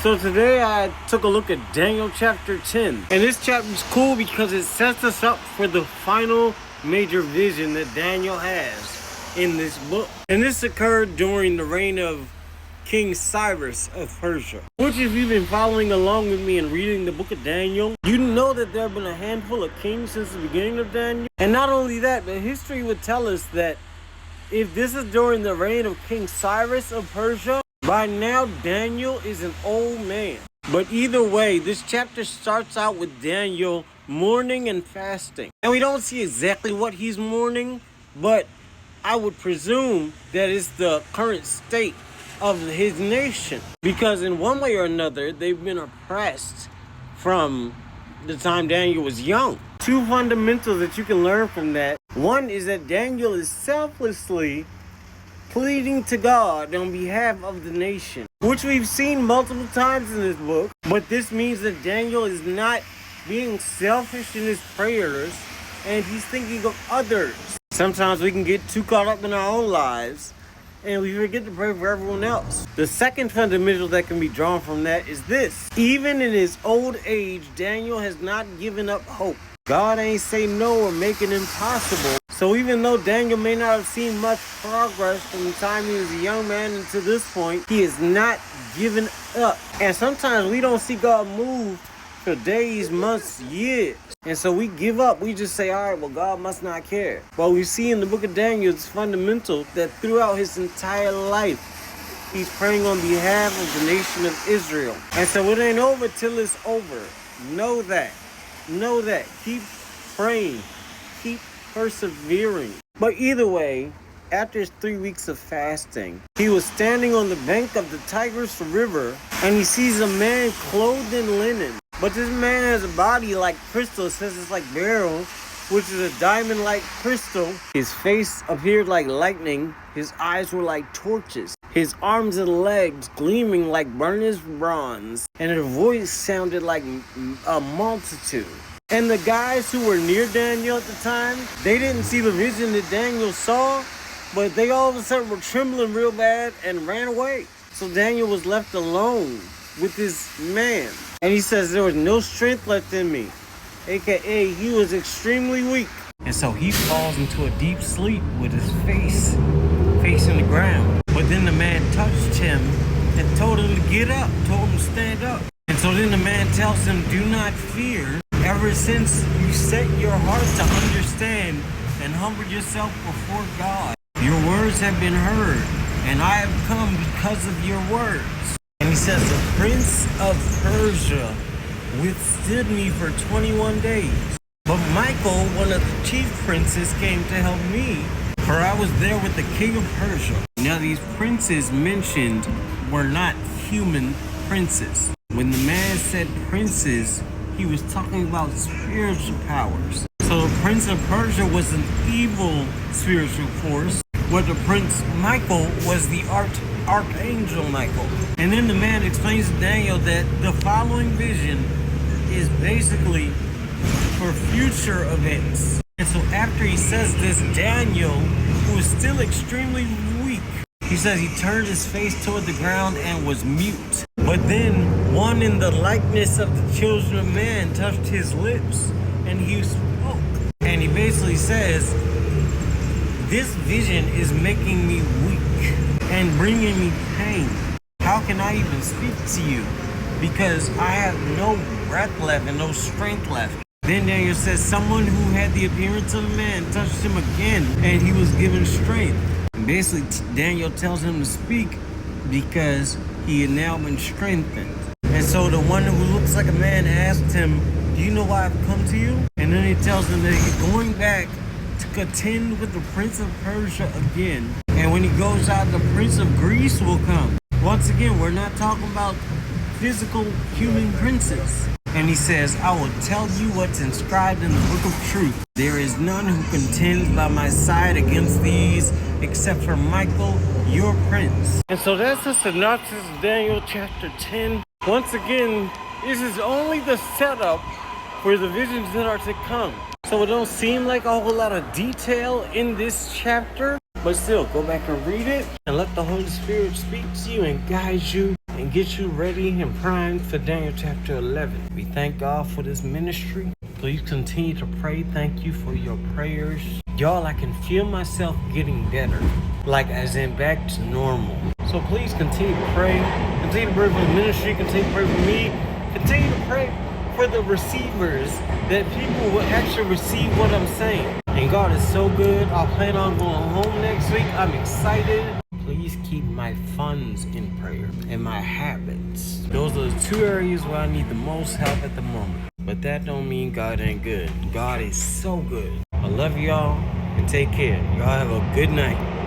So today I took a look at Daniel chapter 10. And this chapter is cool because it sets us up for the final major vision that Daniel has in this book. And this occurred during the reign of King Cyrus of Persia. Which, if you've been following along with me and reading the book of Daniel, you know that there have been a handful of kings since the beginning of Daniel. And not only that, but history would tell us that if this is during the reign of King Cyrus of Persia, by now Daniel is an old man. But either way, this chapter starts out with Daniel mourning and fasting. And we don't see exactly what he's mourning, but I would presume that it's the current state of his nation. Because in one way or another, they've been oppressed from the time Daniel was young. Two fundamentals that you can learn from that. One is that Daniel is selflessly pleading to God on behalf of the nation, which we've seen multiple times in this book. But this means that Daniel is not being selfish in his prayers, and he's thinking of others. Sometimes we can get too caught up in our own lives and we forget to pray for everyone else. The second fundamental that can be drawn from that is this: even in his old age, Daniel has not given up hope. God ain't say no or make it impossible. So even though Daniel may not have seen much progress from the time he was a young man until this point, he has not given up. And sometimes we don't see God move for days, months, years. And so we give up. We just say, all right, well, God must not care. But we see in the book of Daniel, it's fundamental that throughout his entire life, he's praying on behalf of the nation of Israel. And so it ain't over till it's over. Know that. Know that. Keep praying. Keep persevering. But either way, after his 3 weeks of fasting, he was standing on the bank of the Tigris River, and he sees a man clothed in linen. But this man has a body like crystal. It says it's like beryl, which is a diamond-like crystal. His face appeared like lightning. His eyes were like torches. His arms and legs gleaming like burnished bronze. And his voice sounded like a multitude. And the guys who were near Daniel at the time, they didn't see the vision that Daniel saw, but they all of a sudden were trembling real bad and ran away. So Daniel was left alone with this man. And he says there was no strength left in me, aka he was extremely weak. And so he falls into a deep sleep with his face facing the ground. But then the man touched him and told him to get up, told him to stand up. And so then the man tells him, do not fear. Ever since you set your heart to understand and humble yourself before God, your words have been heard, and I have come because of your words. And he says, the prince of Persia withstood me for 21 days. But Michael, one of the chief princes, came to help me, for I was there with the king of Persia. Now these princes mentioned were not human princes. When the man said princes, he was talking about spiritual powers. So the prince of Persia was an evil spiritual force, but the prince Michael was the archangel Michael. And then the man explains to Daniel that the following vision is basically for future events. And so after he says this, Daniel, who is still extremely weak, he says he turned his face toward the ground and was mute. But then one in the likeness of the children of man touched his lips, and he spoke. And he basically says, this vision is making me weak and bringing me pain. How can I even speak to you? Because I have no breath left and no strength left. Then Daniel says, someone who had the appearance of a man touched him again, and he was given strength. And basically, Daniel tells him to speak because he had now been strengthened. And so the one who looks like a man asked him, do you know why I've come to you? And then he tells him that he's going back to contend with the prince of Persia again. And when he goes out, the prince of Greece will come. Once again, we're not talking about physical human princes. And he says, I will tell you what's inscribed in the book of truth. There is none who contends by my side against these except for Michael, your prince. And so that's the synopsis of Daniel chapter 10. Once again, this is only the setup for the visions that are to come. So it don't seem like a whole lot of detail in this chapter, But still, go back and read it and let the Holy Spirit speak to you and guide you and get you ready and primed for Daniel chapter 11. We thank God for this ministry. Please continue to pray. Thank you for your prayers. Y'all, I can feel myself getting better. Like as in back to normal. So please continue to pray. Continue to pray for the ministry. Continue to pray for me. Continue to pray for the receivers, that people will actually receive what I'm saying. And God is so good. I plan on going home next week. I'm excited. Please keep my funds in prayer and my habits. Those are the two areas where I need the most help at the moment. But that don't mean God ain't good. God is so good. I love y'all and take care. Y'all have a good night.